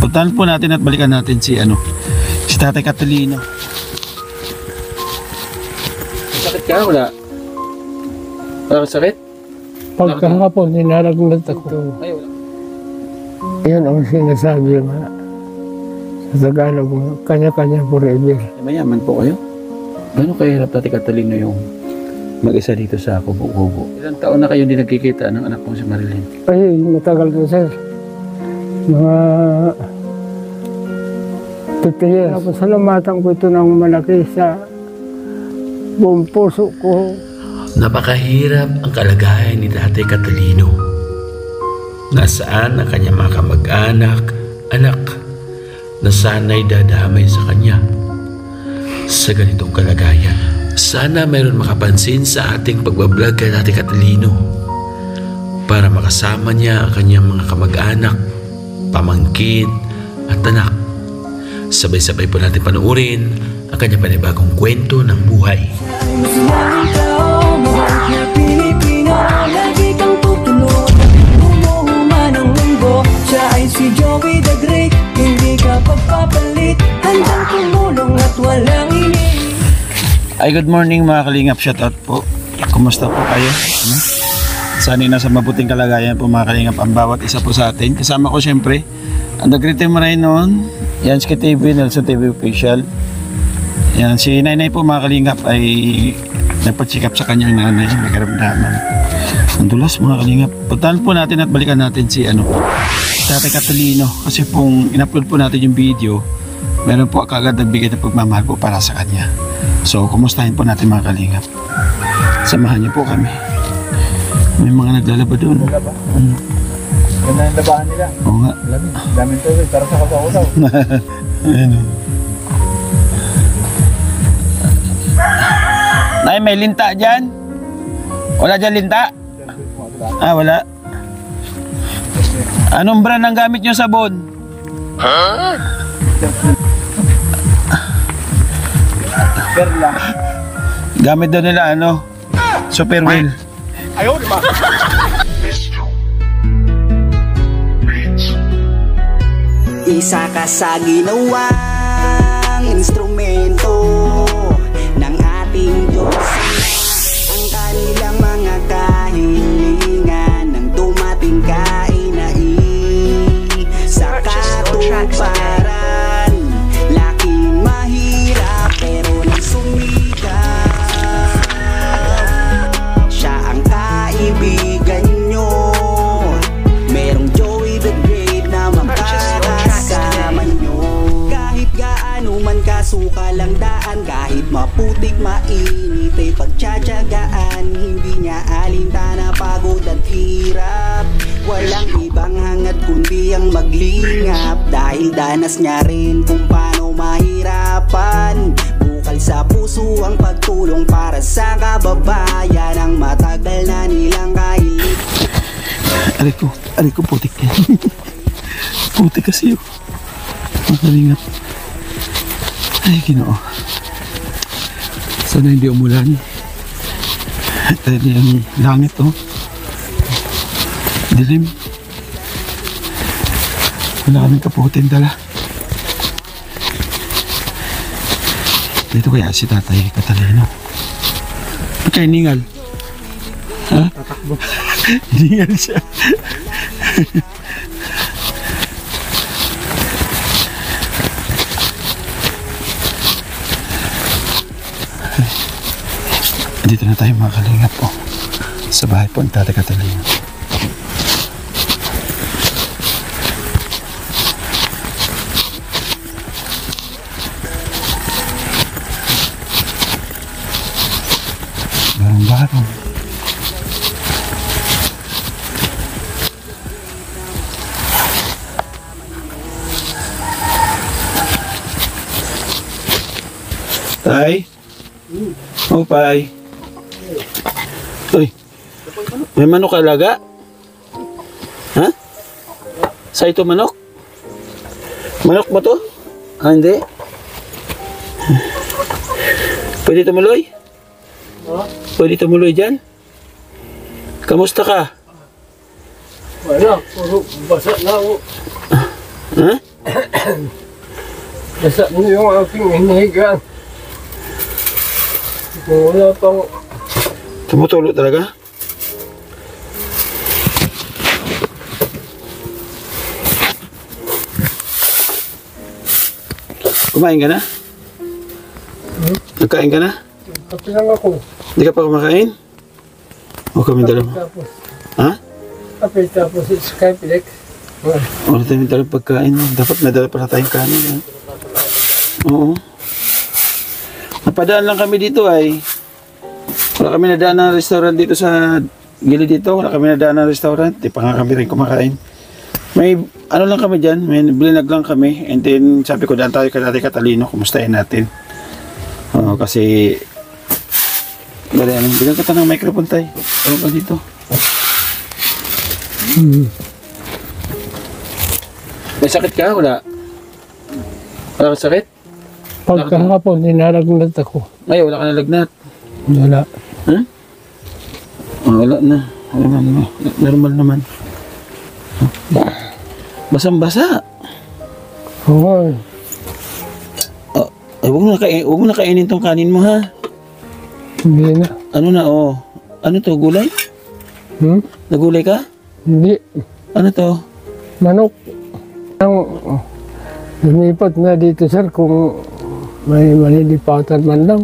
Puntahan po natin at balikan natin si Tatay Catalino. Sakit ka? Wala? Wala kang sakit? Pagkahapon, ninalagnat ako. Ay, wala. Yan ang sinasabi nga. Sa Tagalog, kanya-kanya forever. Mayaman po kayo? Gano'n kahirap, Tatay Catalino, yung mag-isa dito sa Kubo-Kubo? Ilang taon na kayo hindi nagkikita ng anak mo si Marilyn? Ay, matagal na sir. Mga 50 years. Salamatan ko ito ng malaki sa buong puso ko. Napakahirap ang kalagayan ni Tatay Catalino. Nasaan ang kanyang mga kamag-anak, anak, na sana'y dadamay sa kanya sa ganitong kalagayan. Sana mayroon makapansin sa ating pagbablog kay Tatay Catalino para makasama niya ang kanyang mga kamag-anak, pamangkin at anak. Sabay-sabay po natin panoorin ang kanyang panibagong kwento ng buhay. Si Joey the Great, hindi ka pagpapalit, handang tumulong at walang ini. Ay, good morning mga kalingap, shoutout po. Kumusta po kayo? Sana'y nasa mabuting kalagayan po mga kalingap ang bawat isa po sa atin. Kasama ko siyempre ang Dagrite Marainon, Yansky TV, Nelson TV Official. Yan, si Nainay po mga kalingap ay nagpa-check up sa kanyang nanay, may karamdaman. Ang dulas mga kalingap. Puntahan po natin at balikan natin si Tatay Catalino, kasi pong in-upload po natin yung video, meron po kagad nagbigay ng pagmamahal po para sa kanya. So, kumustahin po natin mga kalingap. Samahan niyo po kami. May mga naglalaba doon. Naglaba? Ganda yung labahan nila. Oo nga. Daming tubig, para sa kasaw-kasaw. Ayan o. Nay, may linta dyan? Wala dyan linta? Ah, wala. Anong brand ang gamit nyo sabon? Ha? Perla. Gamit daw nila Superwheel. Ayaw, di ba? Isa ka sa ginawang instrumento ng ating Diyos. Ang kanilang mga kahilingan nang dumating ka sa katuparan. Laking mahirap pero nang sumikat, siya ang kaibigan nyo. Merong Joey the Great na makakasama nyo. Kahit gaano man kasukal ang daan, kahit maputik mainit ay pagtsatsagaan. Hindi niya alintana pagod at hirap. Walang ibang hangat kundi ang maglingap, dahil danas niya rin kung paano mahirapan. Bukal sa puso ang pagtulong para sa kababayan, ang matagal na nilang kahilig. Aray ko putik yan. Putik kasi yun. Makalingat. Ay, Ginoo. Sana hindi umulan. Dahil yung langit dilim. Wala kaming kaputin dala. Dito kaya si Tatay Catalino. Kaya ningal. Ha? Tatakbo. Ningal siya. Dito na tayo mga kalingap sa bahay po ng Tatay Catalino. Barong-barong. Tay? Oh, Pai. Uy, may manok alaga? Ha? Sa ito manok? Manok ba to? Ah, hindi? Pwede tumuloy? Pwede tumuloy dyan? Kamusta ka? Wala, puro basa na ako. Ha? Nasa mo yung aking hinihigaan. Kung wala pang Tumutulo talaga? Kumain ka na? Nagkain ka na? kape lang ako. Hindi ka pa kumakain? O kami dalawa? Tapos, Ha? kape tapos Skyflex. Wala tayong dalang pagkain. Dapat may dala pala tayong kanin. Ha? Oo. Napadaan lang kami dito ay. Wala kami nadaan ng restaurant dito sa gilid dito. Wala kami nadaan ng restaurant. Di pa nga kami rin kumakain. May ano lang kami dyan. May blinag lang kami. And then sabi ko daan tayo kay Tatay Catalino. Kumustahin natin. Oo, kasi dali, anong bigyan kita ng microphone tayo. Ano ba dito? May sakit ka? Wala? Wala kang sakit? Pagkahapon, ninalagnat ako. Ay, wala ka na lagnat. Wala. Ha? Oh, wala na. Wala na. Normal naman. Basang-basa. Oo. Ay, huwag mo na kainin tong kanin mo, ha? Hindi na. Ano na, oh. Ano to, gulay? Nagulay ka? Hindi. Ano to? Manok. Ang lumipat na dito, sir, kung may malilipatan man lang.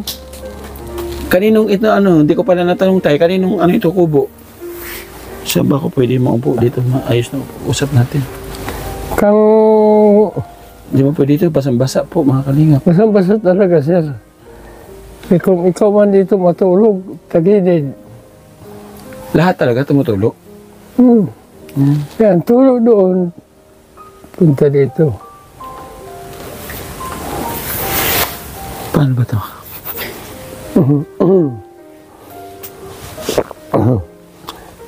Kaninong ito, ano, hindi ko pala natanong tayo. Kaninong, ano ito, kubo? Saan ba ako pwede maupo dito? Ayos na usap natin. Kang Hindi mo pwede dito, basang-basa po, mga kalingap. basang-basa talaga, sir. Eh, kung ikaw man dito matulog, tagilid. Lahat talaga tumutulo. Yan, tulog doon. Punta dito. Paano ba to?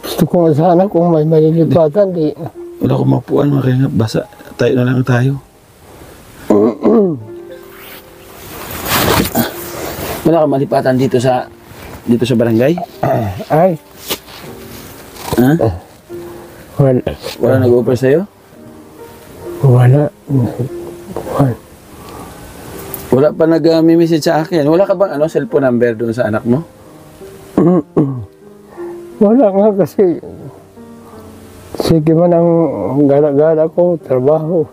Gusto ko nga sana kung may malilipatan, di. Wala akong mapuan, mga kalingap. Basa, tayo na lang tayo. Wala kang malipatan dito sa barangay? Ay, Ha? wala. Wala nag-offer sa'yo? Wala. Wala pa nag-message sa akin. Wala ka bang cellphone number doon sa anak mo? Wala nga kasi. Sige man ang gala-gala ko, trabaho.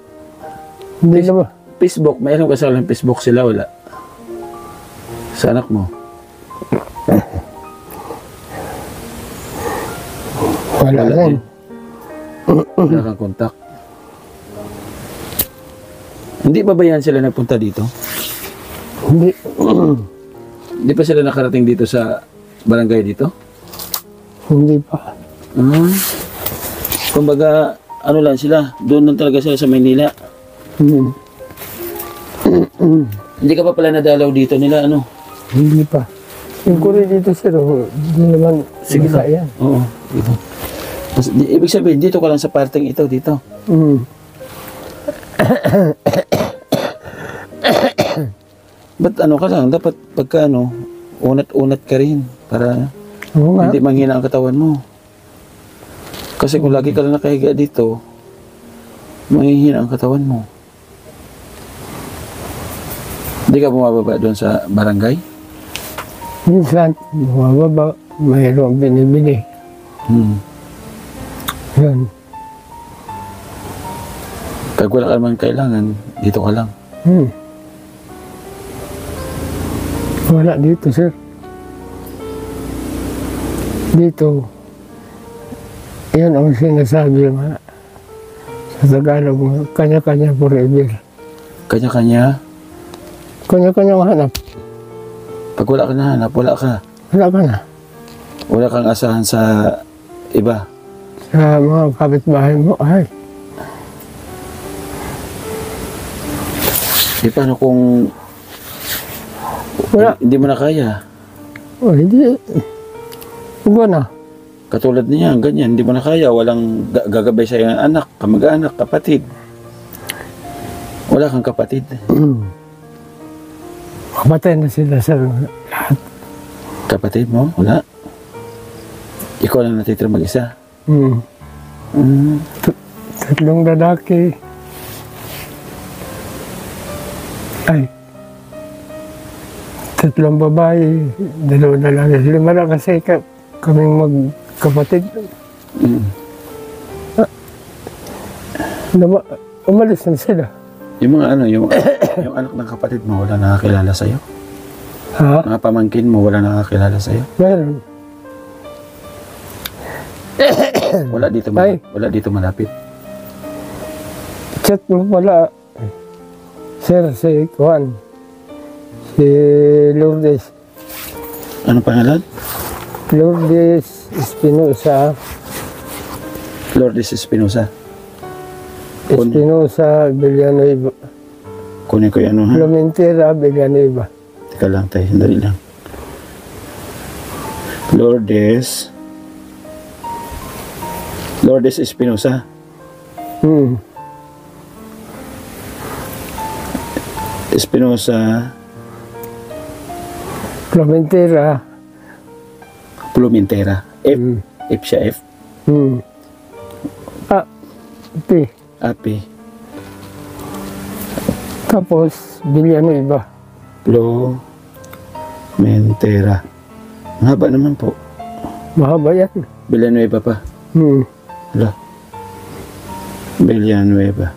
Hindi naman. Facebook, mayroon ka sa Facebook sila, wala? Sa anak mo? Wala rin. Wala kang kontak. Hindi ba yan sila nagpunta dito? Hindi. Hindi pa sila nakarating dito sa barangay dito? Hindi pa. Kumbaga, ano lang sila, doon lang talaga sila sa Maynila. Hindi ka pa pala nadalaw dito nila, ano? Hindi pa. Yung kuri dito, sir, hindi naman Sige basta lang. yan. Oo, dito. Ibig sabihin, dito ka lang sa parting ito, dito. Ba't ano ka lang, dapat pagka unat-unat ka rin para Oo nga. hindi manghina ang katawan mo. Kasi kung lagi ka lang nakahiga dito, manghihina ang katawan mo. Hindi ka bumababa doon sa barangay? Minsan, bumababa, mayroong binibili. Yan. Pag wala ka naman kailangan, dito ka lang. Wala dito, sir. Dito, yan ang sinasabi mga sa Tagalog, kanya-kanya forever. Kanya-kanya. Kanya-kanya hanap. Pag wala ka nahanap, wala ka. Wala ka na. Wala kang asahan sa iba. Sa mga kapitbahay mo, ay, Paano kung wala. hindi mo na kaya? Hindi. Huwag na. Katulad niya, ganyan, hindi mo na kaya. Walang gagabay sa iyong anak, kamag-anak, kapatid. Wala kang kapatid. Kapatay na sila sa lahat. Kapatid mo? Wala. Ikaw lang natitira mag-isa. Tatlong lalaki, Ay, 3 babae, 2 lalaki. 5 na kasi kaming magkapatid. Umalis na sila. Yung mga yung anak ng kapatid mo, wala nakakilala sa'yo? Ha? Mga pamangkin mo, wala nakakilala sa'yo? Meron. Wala dito, Ay. wala dito malapit. Chat mo pala, sir, si Juan, si Lourdes. Ano pangalan? Lourdes Espinosa. Lourdes Espinosa. Espinosa Villanueva. Kunin ko yung ano, ha? Lumentera Villanueva. Teka lang tayo, sandali lang. Lourdes Espinosa. Espinosa Lumentera. Plumentera. F. F siya, F. P. Api. Tapos Villanueva. Plumentera. Ang haba naman po. Mahaba yan. Villanueva pa. Hala. Villanueva.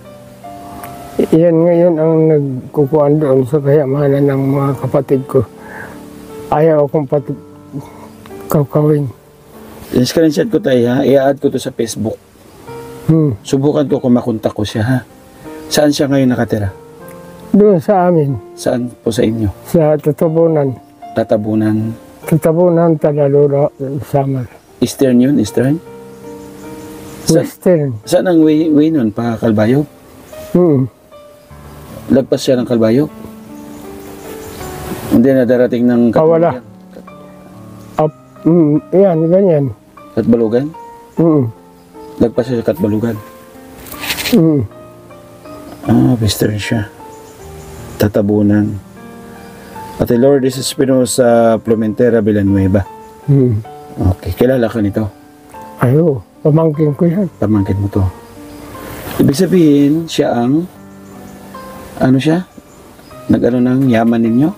Yan ngayon ang nagkukuhan doon sa kayamanan ng mga kapatid ko. Ayaw akong kakawin. I-screenshot ko tayo, ha? I-add ko to sa Facebook. Subukan ko kung makontak ko siya, ha? Saan siya ngayon nakatira? Doon sa amin, Saan po sa inyo? sa Tatabunan. Tatabunan. Tatabunan, Talalura, Samar. Eastern yun? Eastern? Western. Saan ang way nun? Pa Kalbayog? Lagpas siya ng Kalbayog? Hindi na darating ng Wala. Yan, ganyan. Katbalugan? Lagpas siya sa Katbalugan? Western siya. Tatabunan. Ate Lourdes Espinosa Plumentera Villanueva. Okay, kilala ka nito? Ayo, pamangkin ko yan. Pamangkin mo to. Ibig sabihin, siya ang ano siya? Nag-ano ng yaman ninyo?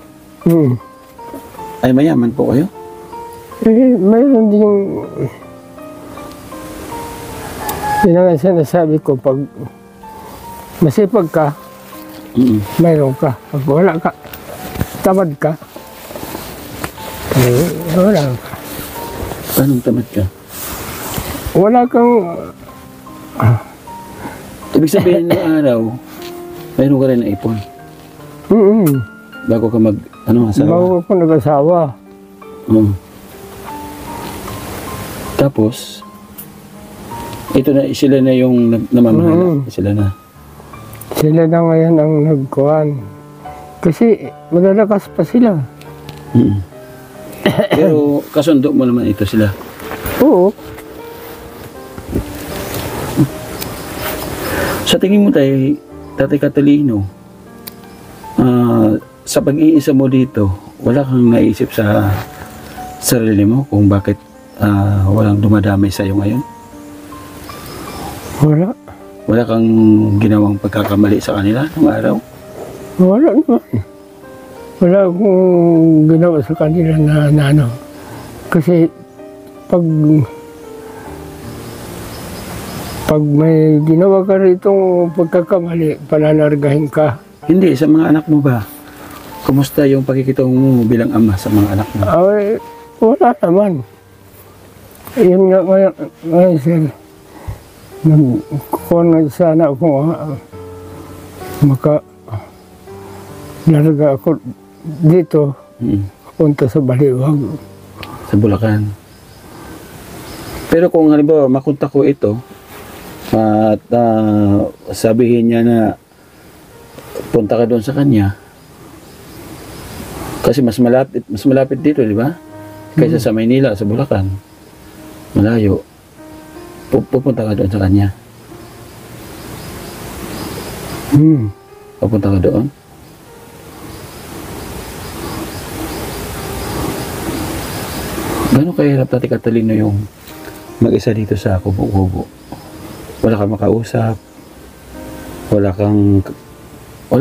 Ay, mayaman po kayo? Mayroon din yun ang sinasabi ko, pag masipag ka, mayroon ka. Pag wala ka, tamad ka, wala ka. Anong tamad ka? Wala kang, Ibig sabihin ng araw, mayroon ka rin na ipon. Bago ka asawa. bago ko nag-asawa. Tapos, ito na, sila na yung namamahala. Sila na. Sila na ngayon ang nagkuhan. Kasi malalakas pa sila. Pero kasundo mo naman ito sila. Oo. Sa tingin mo tayo, Tatay Catalino, sa pag-iisa mo dito, wala kang naisip sa sarili mo kung bakit walang dumadamay sa iyo ngayon? Wala. Wala kang ginawang pagkakamali sa kanila nung araw? Wala naman. Wala akong ginawa sa kanila na ano. Kasi pag may ginawa ka ritong pagkakamali, palalargahin ka. Hindi, sa mga anak mo ba? Kumusta yung pakikitungo mo bilang ama sa mga anak mo? Ay, wala naman. Yun nga ngayon sir. Nagkukuha na sana ako larga ako dito, punta sa Baliwag. Sa Bulacan. Pero kung halimbawa makontak ko ito at sabihin niya na punta ka doon sa kanya kasi mas malapit dito, di ba? Kaysa sa Maynila, sa Bulacan. Malayo. Pupunta ka doon sa kanya. Pupunta ka doon. Gano'n kahirap Tatay Catalino yung mag-isa dito sa kubo-kubo? Wala kang makausap. Wala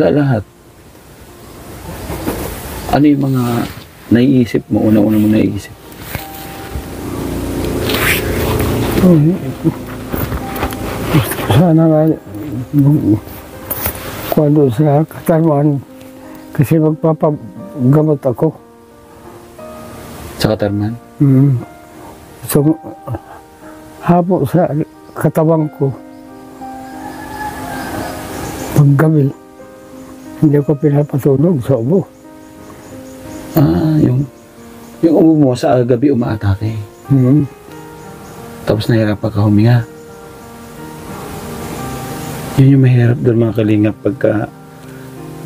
lahat. Ano yung mga naiisip mo, una-una mo naiisip? Sana nga kuha doon sa katarman kasi magpapagamot ako. Sa Katarman? So, hapo sa katawan ko. Paggabi, hindi ko pinapatulog sa ubo. Yung ubo mo sa gabi umaatake. Tapos nahirapan ka huminga. Yun yung mahirap doon mga kalingap pagka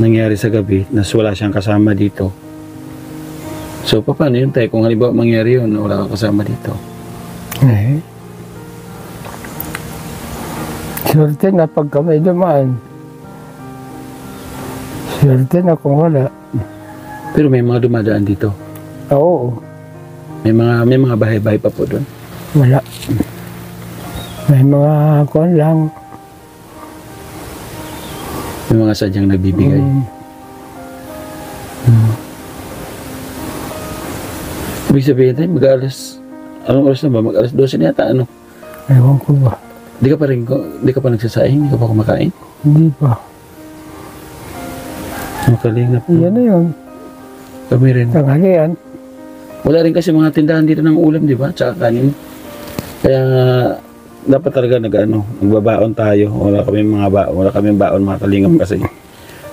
nangyari sa gabi na wala siyang kasama dito. So, paano yun tayo? Kung halimbawa mangyari yun na wala kang kasama dito. Swerte na pagka may dumaan. Swerte na kung wala. Pero may mga dumadaan dito. Oo, May mga bahay-bahay pa po doon. wala. May mga kuwan lang. May mga sadyang nagbibigay. Ibig sabihin tayo, anong oras na ba? Mag-alas 12 na yata, ano? Ewan ko ba? Di ka pa nagsasaing? Di ka pa kumakain? Hindi pa. Makalingap. Yan na yun. Kami rin. Tanghalian. Wala rin kasi mga tindahan dito ng ulam, di ba? Tsaka kanin. Kaya dapat talaga nagbabaon tayo. Wala kaming baon mga kalingap kasi.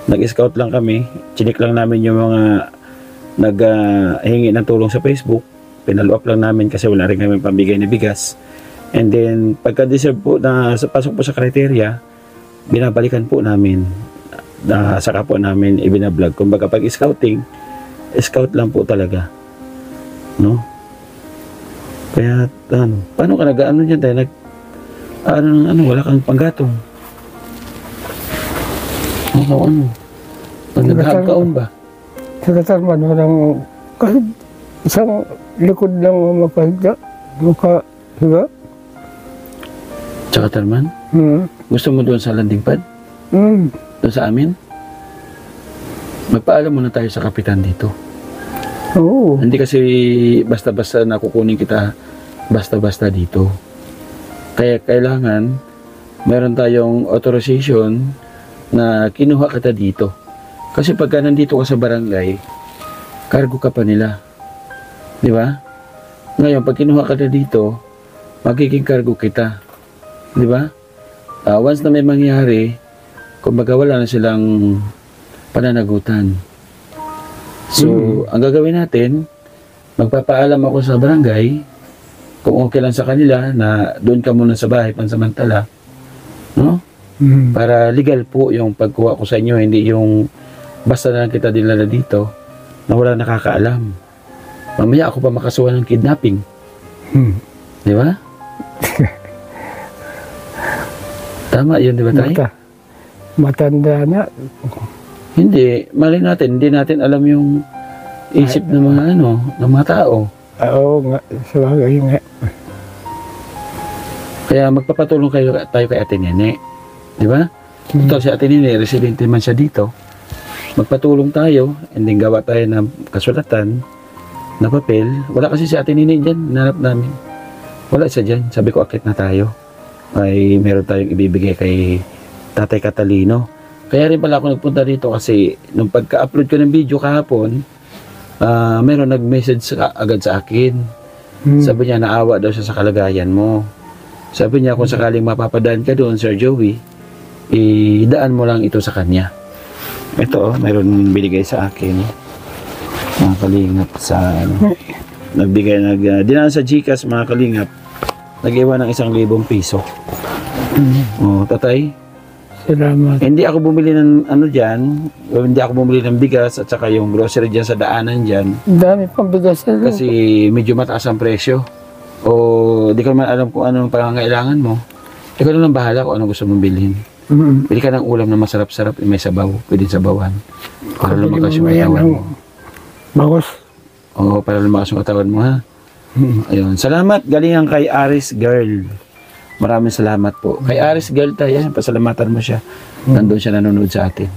Nag-scout lang kami. Chinik lang namin yung mga naghingi ng tulong sa Facebook. Pinalo up lang namin kasi wala rin kami pambigay na bigas. And then, pagka-deserve po na pasok po sa criteria, binabalikan po namin. Saka po namin ibinablog. Kumbaga pag scouting, scout lang po talaga. No? Kaya, paano ka nag-ano dyan tayo? Wala kang panggatong. Pag naghahagkaon ba? Sa katarman, walang kahit isang likod lang makahiga. Makahiga. Sa Katarman? Gusto mo doon sa landing pad? Doon sa amin? Magpaalam muna tayo sa kapitan dito. Oo. Hindi kasi basta-basta na kukunin kita basta-basta dito. Kaya kailangan meron tayong authorization na kinuha kita dito. Kasi pagka nandito ka sa barangay, cargo ka pa nila. Di ba? Ngayon, pag kinuha ka na dito, magiging cargo kita. Di ba? Once na may mangyari, kumbaga wala na silang pananagutan. So, ang gagawin natin, magpapaalam ako sa barangay, kung okay lang sa kanila na doon ka muna sa bahay pansamantala, no? Para legal po yung pagkuha ko sa inyo, hindi yung basta na lang kita dinala dito na wala nakakaalam. Mamaya ako pa makasuhan ng kidnapping. Di ba? Tama yun, di ba tayo? Matanda na. Hindi, mali natin, hindi natin alam yung isip ng mga ng mga tao. Oo nga, sabagay nga. Kaya magpapatulong tayo kay Ate Nene. Di ba? Ito si Ate Nene, residente man siya dito. Magpatulong tayo, and then gawa tayo ng kasulatan na papel. Wala kasi si Ate Nene dyan, nanap namin. Wala siya dyan. Sabi ko, akit na tayo. Ay meron tayong ibibigay kay Tatay Catalino. Kaya rin pala ako nagpunta dito kasi nung pagka-upload ko ng video kahapon, meron nag-message agad sa akin. Sabi niya, naawa daw siya sa kalagayan mo. Sabi niya, kung sakaling mapapadaan ka doon, Sir Joey, idaan mo lang ito sa kanya. Ito, meron binigay sa akin. Mga kalingap sa dinaan sa GCash, mga kalingap. Nag-iwan ng 1,000 piso. Oh, tatay. Salamat. Hindi ako bumili ng hindi ako bumili ng bigas at saka yung grocery dyan sa daanan dyan. Dami pang bigas na Kasi medyo mataas ang presyo. O di ko naman alam kung anong pangangailangan mo. Ikaw na lang bahala kung anong gusto mong bilhin. Pili ka ng ulam na masarap-sarap, may sabaw, pwede sabawan. Para lumakas yung katawan mo. Bangos. Oo, para lumakas yung katawan mo, ha? Ayun. Salamat, galingan kay Aris Girl. Maraming salamat po. Kay Aris Girl tayo, pasalamatan mo siya. Nandun siya nanonood sa atin.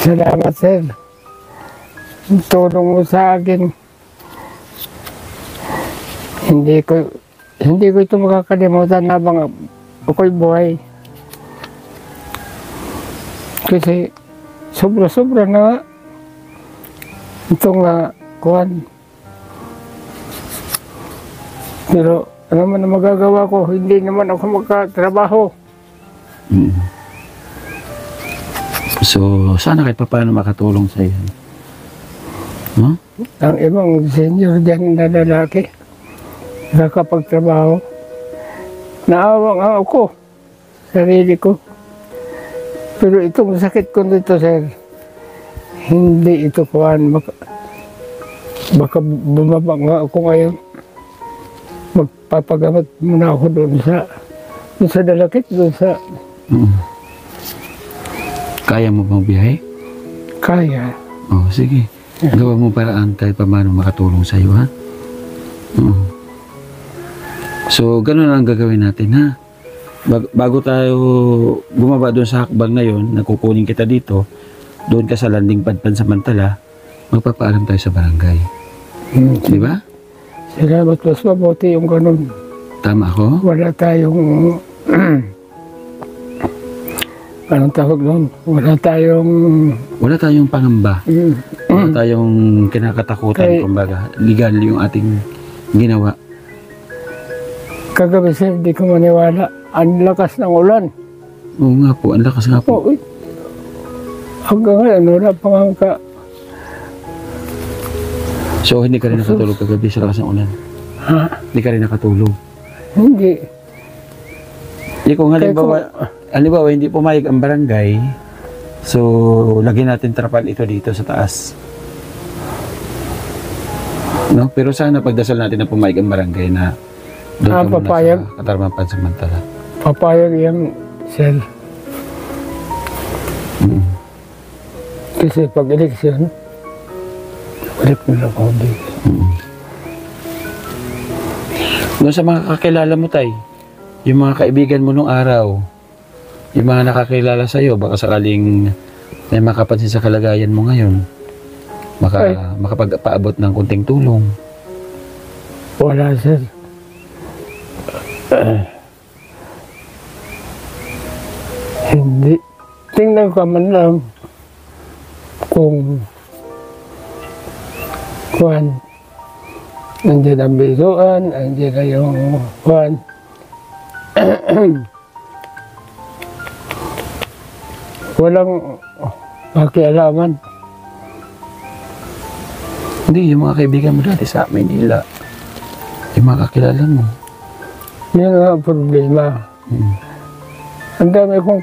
Salamat, sir. Ang tulong mo sa akin. Hindi ko ito makakalimutan habang ako'y buhay. Kasi sobra-sobra na nga itong kuhan. Pero ano man ang magagawa ko, hindi naman ako magkatrabaho. So, sana kahit pa paano makatulong sa iyo. No? Ang ibang senior dyan na lalaki, nakakapagtrabaho. Naawang ako, sarili ko. Pero itong sakit ko dito, sir, hindi ito kuhan. Baka bumaba nga ako ngayon. Magpapagamot muna ako doon sa dalakit, doon sa... Kaya mo bang biyahe? Kaya. Oh, sige. Gawa mo paraan kahit pa paano makatulong sa iyo, ha? So, ganun ang gagawin natin, ha? Bago tayo bumaba doon sa hakbang na yon, nakukunin kita dito, doon ka sa landing pad pansamantala, magpapaalam tayo sa barangay. Di ba? Salamat, mas mabuti yung ganun. Tama ako? Wala tayong... anong tawag doon? Wala tayong pangamba. Wala tayong kinakatakutan, kumbaga. Legal yung ating ginawa. Kagabi, sir, di ko maniwala. Ang lakas ng ulan. Oo nga po, ang lakas nga po. Oo. Hanggang ngayon, wala pa nga So, hindi ka rin nakatulog kagabi sa lakas ng ulan? Ha? Hindi ka rin nakatulog? Hindi. Kung halimbawa, hindi pumayag ang barangay, so, lagyan natin trapal ito dito sa taas. No? Pero sana pagdasal natin na pumayag ang barangay na doon ka muna papayag? sa Katarman pansamantala. Papayag yung sir. Kasi pag eleksyon, balik mo lang ako dito. Doon sa mga kakilala mo, tay, yung mga kaibigan mo nung araw, yung mga nakakilala sa'yo, baka sakaling may makapansin sa kalagayan mo ngayon, makapagpaabot ng kunting tulong. Wala, sir. Hindi. Tingnan ko man lang kung nandiyan ang bisuan, nandiyan na yung walang pakialaman. Hindi, yung mga kaibigan mo dati sa Manila, yung mga kakilala mo. Yan ang problema. Ang dami kong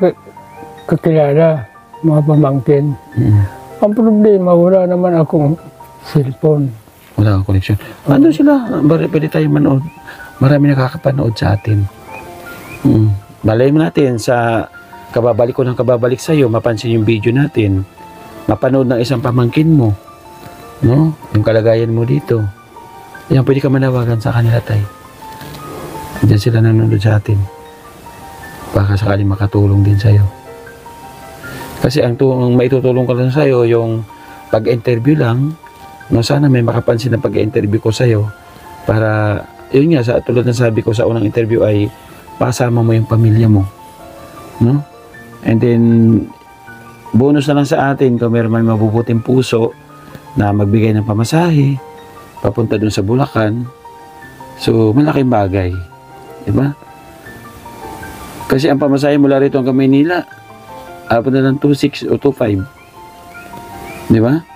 kakilala, mga pamangkin. Ang problema, wala naman akong cellphone. Wala kang connection. Ano sila? Pwede tayo manood. Marami nakakapanood sa atin. Malay mo natin sa kababalik ko ng kababalik sa'yo, mapansin yung video natin, mapanood ng isang pamangkin mo, no? Yung kalagayan mo dito. Yan, pwede ka manawagan sa kanila, tay. Diyan sila nanonood sa atin. Baka sakaling makatulong din sa'yo. Kasi ang maitutulong ko lang sa'yo, yung pag-interview lang, no, sana may makapansin na pag-interview ko sa'yo para, yun nga, tulad ng sabi ko sa unang interview ay pasama mo yung pamilya mo. No? And then, bonus na lang sa atin kung meron may mabubuting puso na magbigay ng pamasahe, papunta dun sa Bulacan. So, malaking bagay. Diba? Kasi ang pamasahe mula rito hanggang Maynila, apunta ng 2.6 o 2.5. Diba?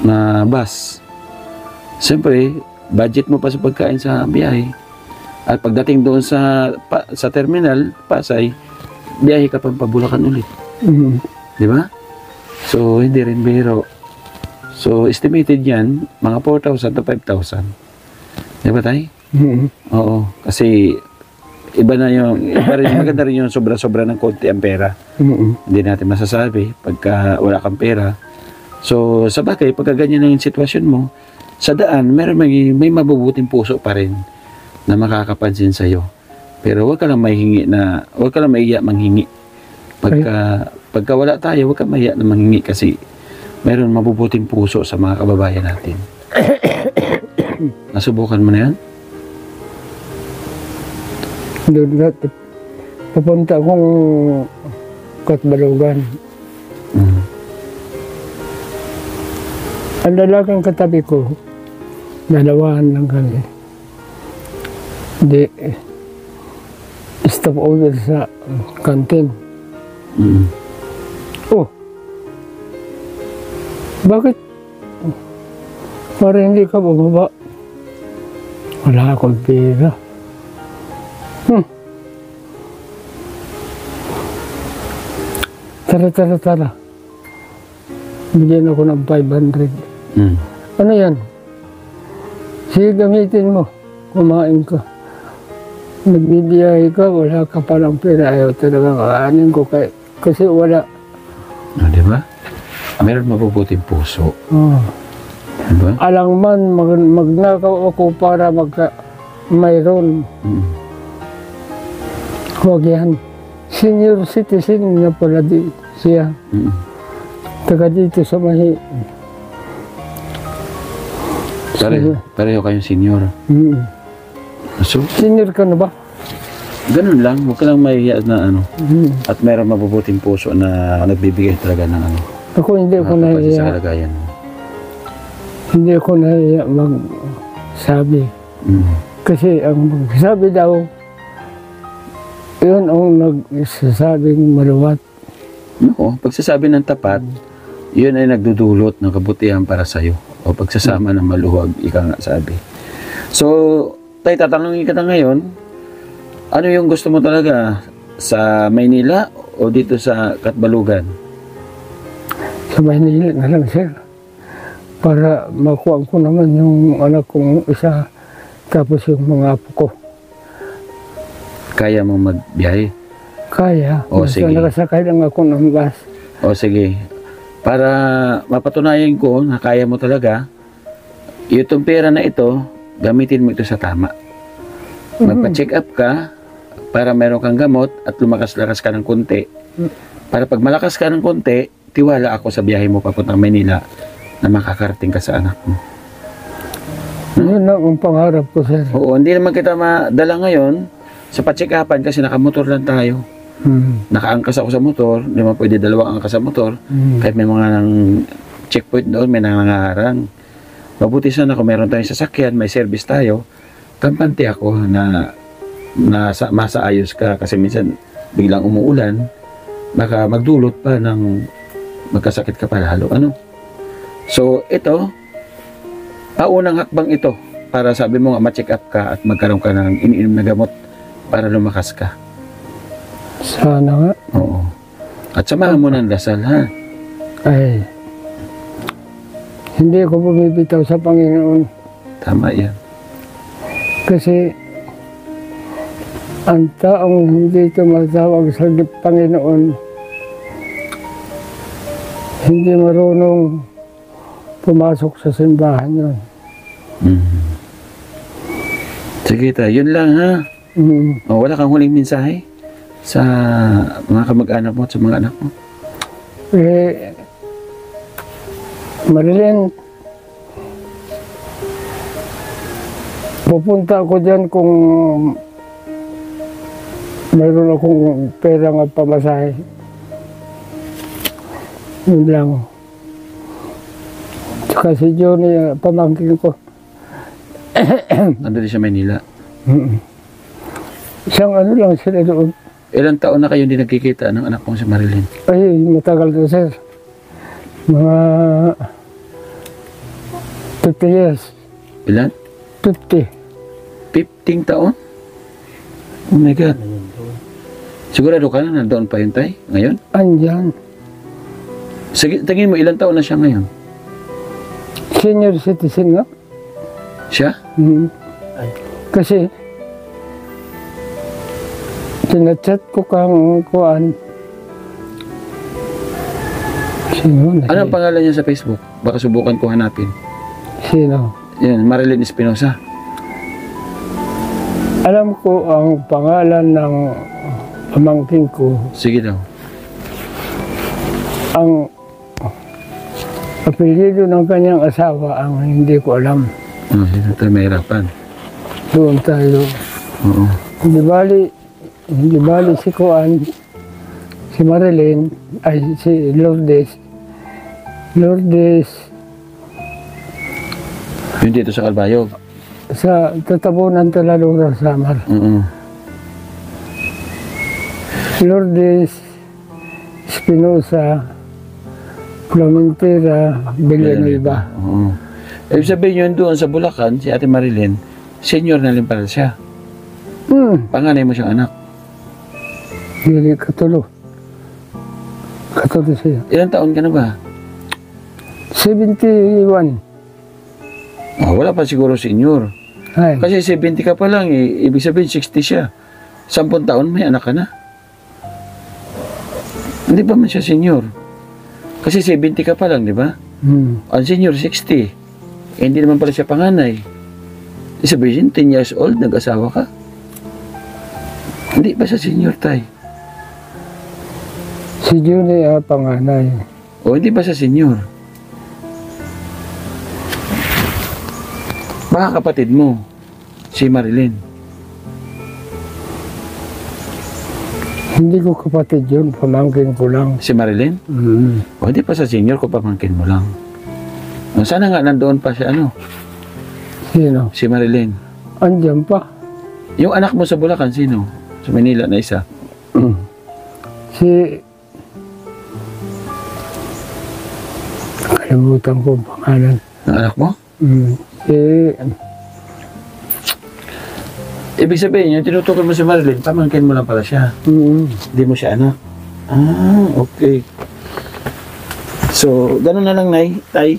Na bus. Siyempre, budget mo pa sa pagkain sa biyahe. At pagdating doon sa terminal, Pasay, biyahe ka pa Bulacan ulit. Diba? So, hindi rin biro. So, estimated yan, mga 4,000 to 5,000. Diba tayo? Oo. Kasi, maganda rin yung sobra-sobra ng konti ang pera. Hindi natin masasabi pagka wala kang pera. So, sa bagay, pagka ganyan ang sitwasyon mo, sa daan, may mabubuting puso pa rin na makakapansin sa'yo. Pero huwag ka lang manghingi. Pagka Pagka wala tayo, huwag ka mahiya na manghingi kasi mayroon mabubuting puso sa mga kababayan natin. Nasubukan mo na yan? Doon na, papunta akong Katbalugan. Mm. Ang lalaking katabi ko, dalawahan lang kami. Di, stop over sa kantin. Mm. Oh, bakit? Parang hindi ka bumaba. Wala akong pera. Tara. Bigyan ako ng 500. Mm. Ano yan? Sige, gamitin mo. Kumain ka. Nagbibiyahe ka, wala ka palang pera. Ayaw talaga kaanin ko kasi wala. Di ba? Meron mabubuting puso. Oh. Diba? Alang man, magnakaw ako para mayroon. Mm. Huwag yan. Senior citizen na pala siya. Mm. Taga dito sa Mahi. Pareho kayong senior. Mm. So, Senior ka na ba? ganun lang. Huwag ka lang mahihiya na ano. Mm. At meron mabubuting puso na nagbibigay talaga ng ano. Ako hindi ko Kapatid sa nahiya. kalagayan mo. Hindi ko nahiya magsabi. Mm. Kasi ang magsabi daw, yun ang nagsasabing maluwat. No, pagsasabi ng tapat, yun ay nagdudulot ng kabutihan para sa'yo. O pagsasama ng maluwag, ika nga sabi. So, tayo tatanungin kita ngayon, ano yung gusto mo talaga? Sa Maynila o dito sa Katbalugan? Sa Maynila na lang, sir. Para makuha ko naman yung anak kong isa, tapos yung mga apo ko. Kaya mo magbiyahe? Kaya. O, Basta sige. nakasakay lang ako ng bus. O sige, para mapatunayan ko na kaya mo talaga, itong pera na ito, gamitin mo ito sa tama. Magpa-check up ka para meron kang gamot at lumakas-lakas ka ng konti. Para pag malakas ka ng konti, tiwala ako sa biyahe mo papuntang Maynila na makakarating ka sa anak mo. Yun lang ang pangarap ko, sir. Oo, hindi naman kita madala ngayon sa pa-check-upan kasi nakamotor lang tayo. Nakaangkas ako sa motor, hindi mo pwede dalawang angkas sa motor. Kahit may mga nang checkpoint doon, may nangangarang. Mabuti sana kung meron tayong sasakyan, may service tayo, kampante ako na masaayos ka kasi minsan biglang umuulan, baka magdulot pa ng magkasakit ka pa lalo. Ano? So, ito, paunang hakbang ito para sabi mo nga ma-check up ka at magkaroon ka ng iniinom na gamot para lumakas ka. Sana nga. Oo. At samahan mo ng dasal, ha? Ay, hindi ako bumibitaw sa Panginoon. Tama yan. Kasi ang taong hindi tumatawag sa Panginoon, hindi marunong pumasok sa simbahan yun. Sige tayo, yun lang ha. O, wala kang huling mensahe sa mga kamag-anak mo at sa mga anak mo? Marilyn, pupunta ako dyan kung mayroon akong pera nga pamasahe. Yun lang. Tsaka si Johnny, pamangkin ko. Nandun din sa Maynila. Isang ano lang sila doon. Ilang taon na kayo hindi nagkikita ng anak mong si Marilyn? Ay, matagal na, sir. Mga 50 years. Ilan? 50. 15 taon? Oh my God. Sigurado ka na nandoon pa yun, tay? Ngayon? Andyan. Sige, tingin mo, ilang taon na siya ngayon? Senior citizen nga. Siya? Kasi, tinachat ko kang kuan. Sino? Ano ang pangalan niya sa Facebook? Baka subukan ko hanapin. Sino? Yan, Marilyn Espinosa. Alam ko ang pangalan ng pamangkin ko. Sige daw. Ang apelyido ng kanyang asawa ang hindi ko alam. Hindi tayo mahirapan. Doon tayo. Oo. Hindi bali si Kuan, si Marilyn, ay si Lourdes. Lourdes, Yun dito sa Calbayog. sa tatabunan Talalura Samar. Oo. Lourdes, Espinosa, Clementera, Villanueva. Oo. Ibig sabihin yun doon sa Bulacan, si Ate Marilyn, senior na rin pala siya. Panganay mo siyang anak. Hindi katulo. Katulo siya. Ilang taon ka na ba? 71. Wala pa siguro senior. Ay, Kasi 70 ka pa lang eh. Ibig sabihin 60 siya. 10 taon may anak ka na. Hindi pa man siya senior. Kasi 70 ka pa lang, di ba? Ang senior 60. Eh, hindi naman pala siya panganay. Ibig sabihin 10 years old, nag-asawa ka. Hindi pa siya senior, tay. si Julie ang panganay. O hindi pa siya senior. Baka kapatid mo, si Marilyn. Hindi ko kapatid yun, pamangkin ko lang. Si Marilyn? O hindi pa siya senior kung pamangkin mo lang. O, sana nga nandoon pa siya, ano, Sino? si Marilyn. Andiyan pa. Yung anak mo sa Bulacan, sino? Sa Manila na isa. Si... Kalimutan ko ang pangalan. Ang anak mo? Si... Ibig sabihin, yung tinutukoy mo si Marilyn, pamangkin mo lang pala siya. Hindi mo siya anak. Okay. So, ganun na lang, Nay, Tay.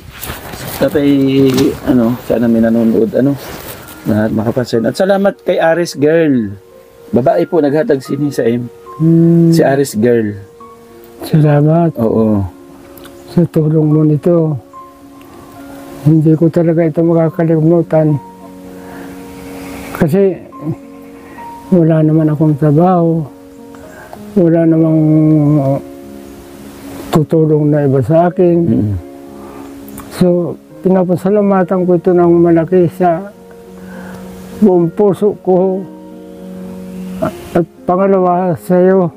Tatay, sana may nanonood, na makapansin. At salamat kay Aris Girl. Babae po, naghatag sini sa si Aris Girl. Salamat Oo. sa tulong mo nito. Hindi ko talaga ito makakalimutan. Kasi wala naman akong trabaho. Wala namang tutulong na iba sa akin. So, pinapasalamatan ko ito ng malaki sa buong puso ko. At pangalawa sa iyo.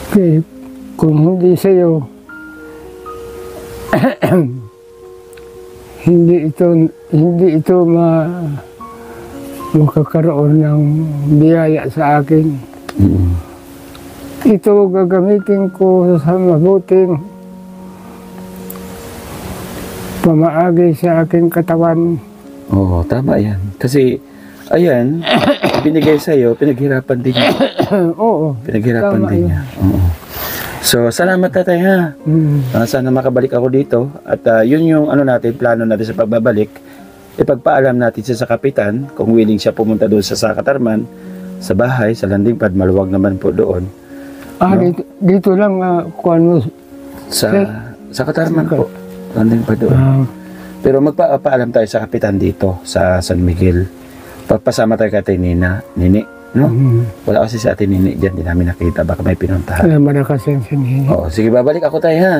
Okay, kung hindi sa iyo, hindi ito makakaroon ng biyaya sa akin. Ito gagamitin ko sa mabuting pamaagi sa aking katawan. Oo, tama yan. Kasi, ayan, binigay sa'yo, pinaghirapan din niya. Oo. Pinaghirapan Tama din yun. niya. Oo. So, salamat tatay ha. Sana makabalik ako dito. At yun yung natin, plano natin sa pagbabalik. Ipagpaalam natin siya sa kapitan kung willing siya pumunta doon sa Sakatarman, sa bahay, sa landing pad, maluwag naman po doon. No? Dito lang kuan mo. Sa Katarman po, landing pad doon. Pero magpapaalam tayo sa kapitan dito, sa San Miguel. Pagpasama tayo kay Nini. No? Wala kasi si Ate Nini dyan, di namin nakita, baka may pinuntahan. Kaya malakas yan sa ninyo. Oo, sige, babalik ako tayo ha.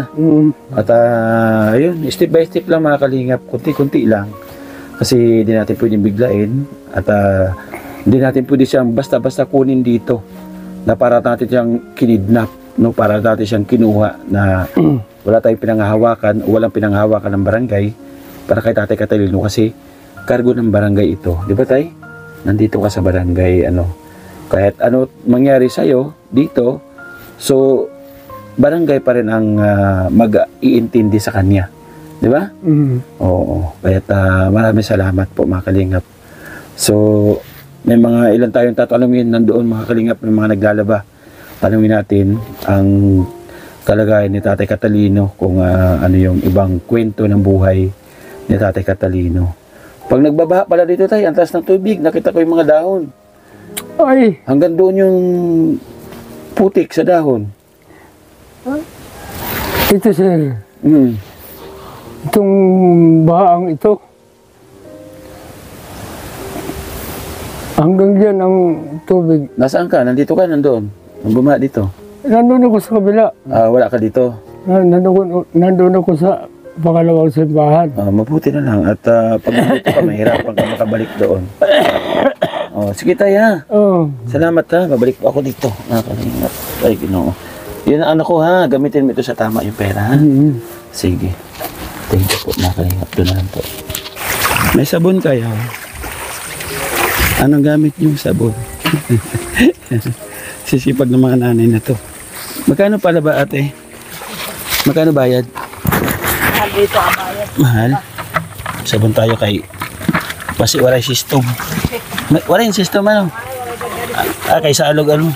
At ayun, step by step lang mga kalingap, kunti-kunti lang. Kasi hindi natin pwedeng biglain at hindi natin pwede siyang basta-basta kunin dito na para natin siyang kinidnap, no? Para natin siyang kinuha na wala tayong pinanghahawakan o walang pinanghahawakan ng barangay para kay Tatay Catalino kasi kargo ng barangay ito. Di ba tay? Nandito ka sa barangay, kahit mangyari sa'yo dito, so barangay pa rin ang mag-iintindi sa kanya. Di ba? Oo. Kaya maraming salamat po mga kalingap. So, may mga ilan tayong tatanungin nandoon mga kalingap, may mga naglalaba. Tanungin natin ang kalagayan ni Tatay Catalino kung ano yung ibang kwento ng buhay ni Tatay Catalino. Pag nagbabaha pala dito tayo, ang taas ng tubig, nakita ko yung mga dahon. Ay! Hanggang doon yung putik sa dahon. Ito sir, itong bahaang ito, hanggang dyan ang tubig. Nasaan ka? Nandito ka? Nandoon? Ang bumaha dito? nandun ako sa kabila. Wala ka dito. Nandun ako sa pangalawang simbahan. Mabuti na lang. At pag nandito ka, mahirapan ka makabalik doon. Sige tayo ha. Oo. Salamat ha. Babalik po ako dito. Nakakalingap. Ay, Ginoo. Yun ang anak ko ha. Gamitin mo ito sa tama yung pera ha. Sige. Thank you po. Nakakalingap. Doon na lang po. May sabon kayo. Anong gamit yung sabon? Sisipag ng mga nanay na to. Magkano pala ba ate? Magkano bayad? Dito ang bayad. Mahal. Sabon tayo kay Basi waray system. Waray system ano? Kay sa alog ano?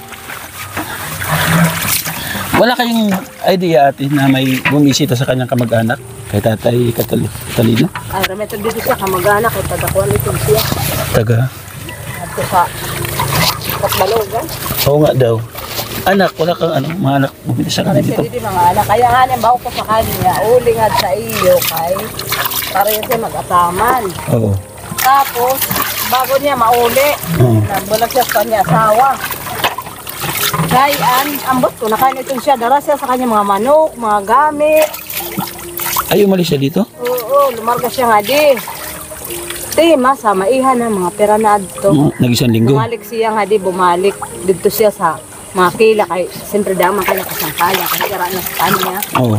Wala kayong idea ate na may bumisita sa kanyang kamag-anak? Kay Tatay Catalino? Ay, rameta dito siya, kamag-anak, at tadakuan ito siya. Taga? At sa Patbalogan. Oo nga daw. Anak, wala kang ano, mga anak bumili sa Para kanila siya dito. dito mga anak. Kaya nga niya, bago ko sa kanya, ulingad sa iyo kay para yun siya mag-ataman. Oo. Tapos, bago niya mauli, nagbulag siya sa kanya asawa. Kaya, ambot ko, nakainitong siya, dara siya sa kanya mga manok, mga gamit. Ay, umalis siya dito? Oo, lumarga siya nga di. Tema, sa maihan ng mga pera na adto. Nag-isang linggo. Bumalik siya nga di, bumalik. Dito siya sa mga kila, kay siyempre dama kaya kasangkala, kaya kira na sa kanya. Oo.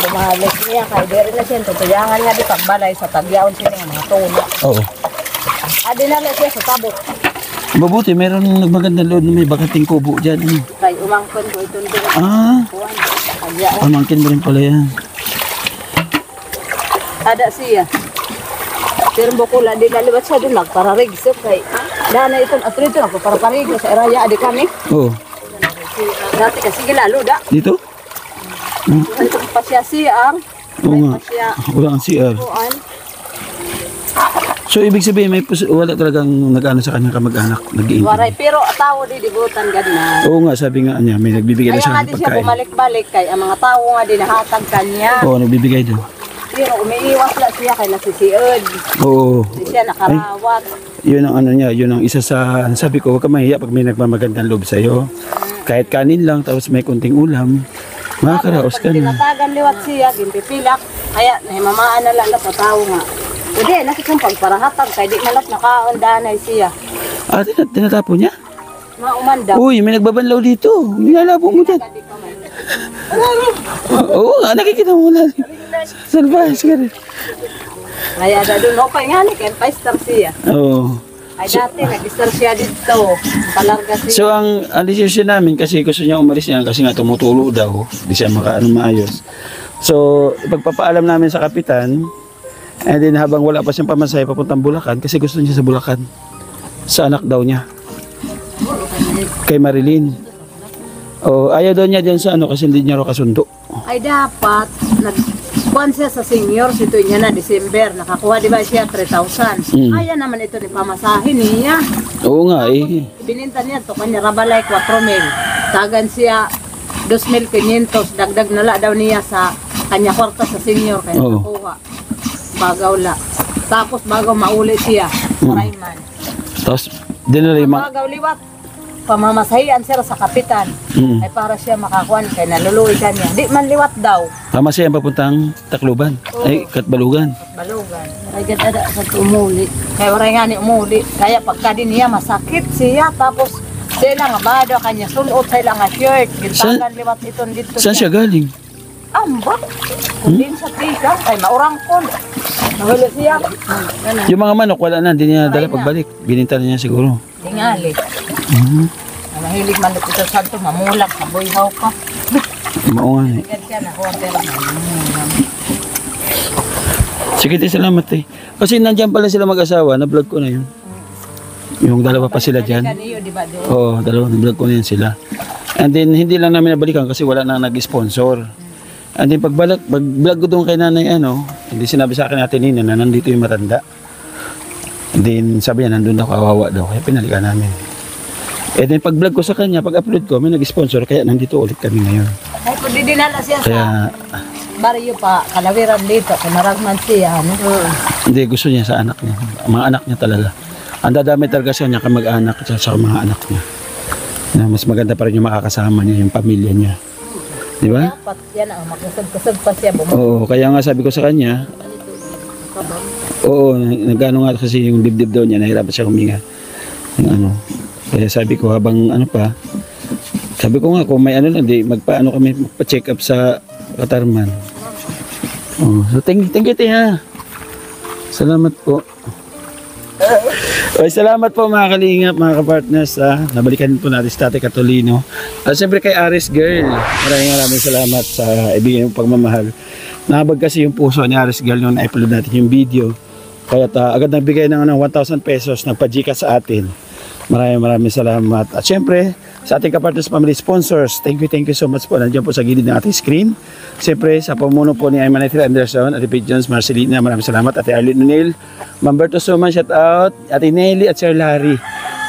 Bumalik niya, kay dere na siya, tutuyangan nga di pagbalay sa tagyaon siya ng mga tulo. Oo. Adi na siya sa tabok. Mabuti, meron nagmagandang load na may bakating kubo dyan. Kay umangkon ko ito nito. Ah, Tagyaon. pamangkin mo rin pala yan. Ada siya. Pero bukula, di naliwat siya doon, nagpararig siya kay dana ito, at rito ako para parig sa eraya, adi kami. Oo. Dati kasi gilalo da. Dito? Ito pa siya siyang. Oo nga. Pa siya Wala ang CR. kuan. So, ibig sabihin, wala talagang nag-ano sa kanyang kamag-anak. Nag-iintay. Waray, pero tao di dibutan gad na. Oo nga, sabi nga niya, may nagbibigay na Kaya siya nga ng di siya pagkain. bumalik-balik kay ang mga tao nga di nahatag kanya. Oo, nagbibigay doon. Pero umiiwas lang siya kay nasisiod. Oo. Di siya nakarawat. Yun ang ano niya, yun ang isa sa, sabi ko, huwag ka mahiya pag may nagmamagandang loob sa'yo. Kahit kanin lang, tapos may kunting ulam, makakaraos ka Pag na. tinatagan liwat siya, gimpipilak. Kaya nahimamaan na lang na pataw nga. Hindi, nakikong pagparahatag kay di nalat nakaundanay siya. Ah, tinatapo niya? Maumanda. Uy, may nagbabanlaw dito. Nilalabo mo dyan. Oo nga, nakikita mo na. Salvage ka rin. Kaya da doon, okay nga ni, kaya pa-star siya. Oo. Ay dati, nag-star siya dito. Palarga siya. So ang decision namin kasi gusto niya umalis niya kasi nga tumutulo daw, di siya makaano maayos. So ipagpapaalam namin sa kapitan, and then habang wala pa siyang pamasahe papuntang Bulacan kasi gusto niya sa Bulacan. Sa anak daw niya. Kay Marilyn. Ayaw daw niya dyan sa ano kasi hindi niya raw kasundo. Ay dapat, nag-kuhan siya sa seniors, ito niya na December, nakakuha di ba siya 3,000. Kaya naman ito ni pamasahin niya. Oo nga eh. Bininta niya to kanya rabalay 4,000. Tagan siya 2,500, dagdag nala daw niya sa kanya kwarta sa senior kaya Oo. nakuha. Bagaw la. Tapos bagaw mauli siya, Rayman. Tapos dinala yung mga... Bagaw liwat. Pamamasahian siya sa kapitan. Ay para siya makakuan kay naluluwi ka niya. Di man liwat daw. Pamasahe ang papuntang Tacloban. Ay, Katbalugan. Balugan. Ay ganda sa umuli. Kaya waray nga ni umuli. Kaya pagka din niya masakit siya. Tapos sila nga bado kanya sulot sila nga shirt. Gintagan liwat iton dito. Saan siya galing? Ambak. Kundin sa tika. Ay maurangkon. Nahulo siya. Ganun. Yung mga manok wala na, hindi niya dala pagbalik. Bininta na niya siguro. Tingali. Mahilig man ito santo. Mamulag. Mabuihaw ka. Oo nga eh. Kaya siya nakuha pero mamulag. Sige, salamat eh. Kasi nandyan pala sila mag-asawa, na-vlog ko na yun. Yung dalawa pa sila dyan. Kaniyo di ba doon? Oo, dalawa, na-vlog ko na yan sila. And then, hindi lang namin nabalikan kasi wala nang nag-sponsor. And then, pag-vlog ko doon kay nanay, hindi sinabi sa akin natin Nina na nandito yung matanda. And then, sabi niya, nandun daw, kawawa daw. Kaya pinalikan namin. And then, pag-vlog ko sa kanya, pag-upload ko, may nag-sponsor, kaya nandito ulit kami ngayon. Ay, kung dinala siya Kaya, sa baryo pa, kalawiran dito, kumaragman siya, ano? hindi, gusto niya sa anak niya. Mga anak niya talaga. Ang dadami talaga siya niya kamag-anak at sa mga anak niya. Na mas maganda pa rin yung makakasama niya, yung pamilya niya. Di ba? Dapat yan ang makasag-kasag pa siya. Oo, kaya nga sabi ko sa kanya, oo, nagano nga kasi yung dibdib daw niya, nahirapan siya huminga. Yung ano. Kaya sabi ko habang ano pa, sabi ko nga kung may ano lang, di magpaano kami, magpa-check up sa Katarman. Oh, so thank you, Tia. Salamat po. Okay, salamat po mga kalingap, mga kapartners. Nabalikan po natin si Tatay Catolino. At siyempre kay Aris Girl, maraming salamat sa ibigay ng pagmamahal. Nahabag kasi yung puso ni Aris Girl nung na-upload natin yung video. Kaya agad nagbigay ng 1,000 pesos ng pajika sa atin. Maraming salamat. At siyempre, sa ating kapartners family sponsors, thank you so much po. Nandiyan po sa gilid ng ating screen. Siyempre, sa pamuno po ni Ayman Anderson, Ate Pete Jones, Marcelina, maraming salamat. Ate Arlene O'Neill, Mamberto Suman, shout out. Ate Nelly at Sir Larry.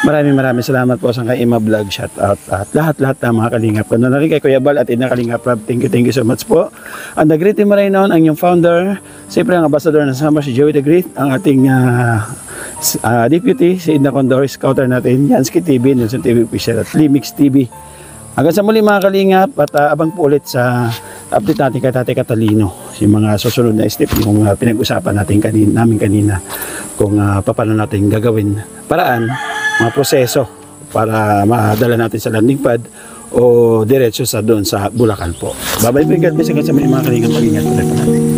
Maraming salamat po sa kay Ima Vlog, shout out. At lahat ng mga kalingap. Kano na rin kay Kuya Bal at Ina Kalingap Rob, thank you so much po. Ang The Great Team Marainon, ang yung founder, siyempre ang ambassador ng Summer, si Joey The Great, ang ating deputy, si Edna Condor, scouter natin, Yansky TV, Nelson TV Official at Limix TV. Hanggang sa muli mga kalingap at abang po ulit sa update natin kay Tatay Catalino. Yung mga susunod na step, yung pinag-usapan natin namin kanina kung paano natin gagawin paraan, mga proseso para madala natin sa landing pad o diretso sa doon sa Bulacan po. Bye-bye, God bless. Hanggang sa muli mga kalingap, mag-ingat po natin.